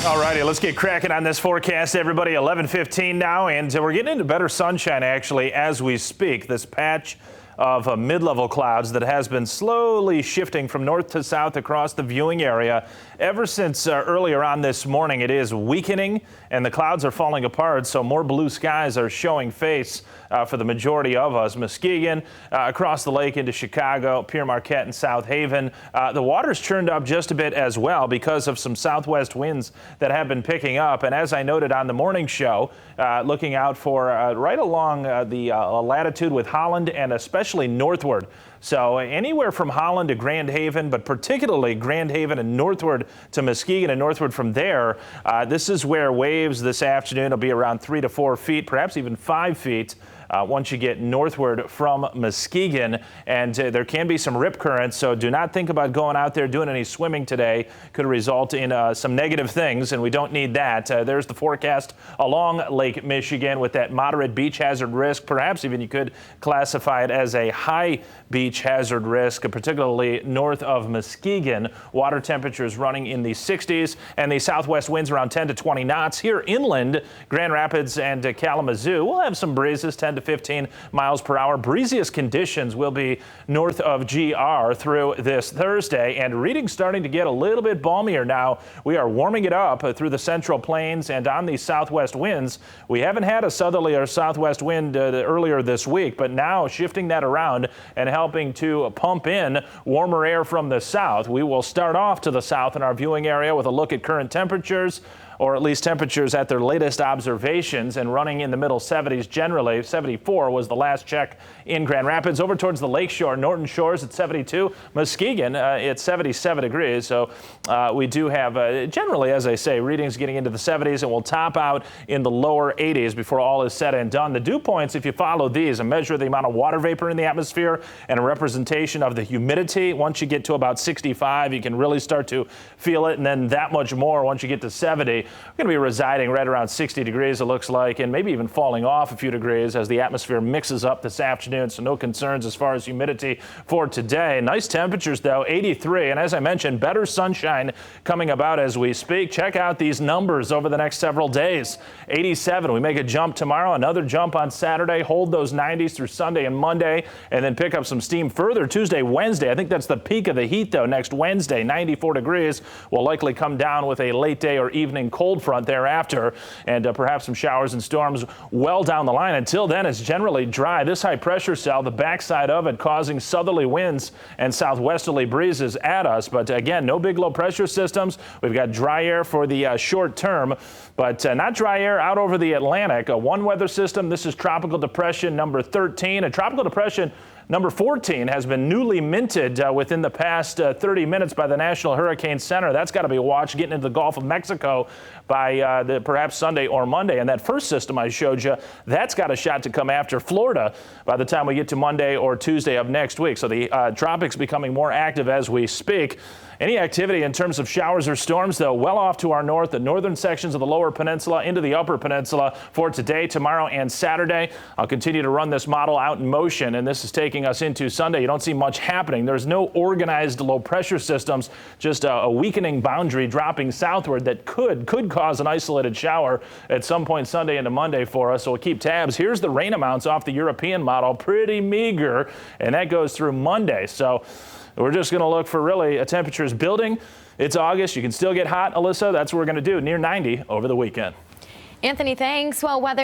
All righty, let's get cracking on this forecast, everybody. 11:15 now, and we're getting into better sunshine, actually, as we speak. This patch of mid-level clouds that has been slowly shifting from north to south across the viewing area. Ever since earlier on this morning, it is weakening and the clouds are falling apart, so more blue skies are showing face for the majority of us. Muskegon, across the lake into Chicago, Pierre Marquette and South Haven. The water's churned up just a bit as well because of some southwest winds that have been picking up. And as I noted on the morning show, looking out for right along the latitude with Holland and especially northward. So anywhere from Holland to Grand Haven, but particularly Grand Haven and northward to Muskegon and northward from there, this is where waves this afternoon will be around 3 to 4 feet, perhaps even 5 feet. Once you get northward from Muskegon, and there can be some rip currents, so do not think about going out there doing any swimming today. Could result in some negative things, and we don't need that. There's the forecast along Lake Michigan with that moderate beach hazard risk. Perhaps even you could classify it as a high beach hazard risk, particularly north of Muskegon. Water temperatures running in the 60s and the southwest winds around 10 to 20 knots. Here inland, Grand Rapids and Kalamazoo, we'll have some breezes, 10 to 15 miles per hour. Breeziest conditions will be north of GR through this Thursday, and readings starting to get a little bit balmier now. We are warming it up through the central plains and on these southwest winds. We haven't had a southerly or southwest wind earlier this week, but now shifting that around and helping to pump in warmer air from the south. We will start off to the south in our viewing area with a look at current temperatures, or at least temperatures at their latest observations, and running in the middle 70s generally. 74 was the last check in Grand Rapids. Over towards the lakeshore, Norton Shores at 72. Muskegon at 77 degrees. So we do have generally, as I say, readings getting into the 70s, and we'll top out in the lower 80s before all is said and done. The dew points, if you follow these, a measure of the amount of water vapor in the atmosphere and a representation of the humidity. Once you get to about 65, you can really start to feel it, and then that much more once you get to 70. We're going to be residing right around 60 degrees, it looks like, and maybe even falling off a few degrees as the atmosphere mixes up this afternoon, so no concerns as far as humidity for today. Nice temperatures, though, 83, and as I mentioned, better sunshine coming about as we speak. Check out these numbers over the next several days. 87, we make a jump tomorrow, another jump on Saturday, hold those 90s through Sunday and Monday, and then pick up some steam further Tuesday, Wednesday. I think that's the peak of the heat, though. Next Wednesday, 94 degrees will likely come down with a late day or evening cold front thereafter, and perhaps some showers and storms well down the line. Until then, it's generally dry. This high pressure cell, the backside of it, causing southerly winds and southwesterly breezes at us. But again, no big low pressure systems. We've got dry air for the short term, but not dry air out over the Atlantic. One weather system. This is tropical depression number 13. A tropical depression number 14 has been newly minted within the past 30 minutes by the National Hurricane Center. That's got to be watched getting into the Gulf of Mexico by perhaps Sunday or Monday. And that first system I showed you, that's got a shot to come after Florida by the time we get to Monday or Tuesday of next week. So the tropics becoming more active as we speak. Any activity in terms of showers or storms, though, well off to our north, the northern sections of the lower peninsula into the upper peninsula for today, tomorrow, and Saturday. I'll continue to run this model out in motion, and this is taking us into Sunday. You don't see much happening. There's no organized low pressure systems, just a weakening boundary dropping southward that could cause an isolated shower at some point Sunday into Monday for us. So we'll keep tabs. Here's the rain amounts off the European model, pretty meager, and that goes through Monday. So we're just going to look for really temperatures building. It's August. You can still get hot, Alyssa. That's what we're going to do, near 90 over the weekend. Anthony, thanks. Well, weather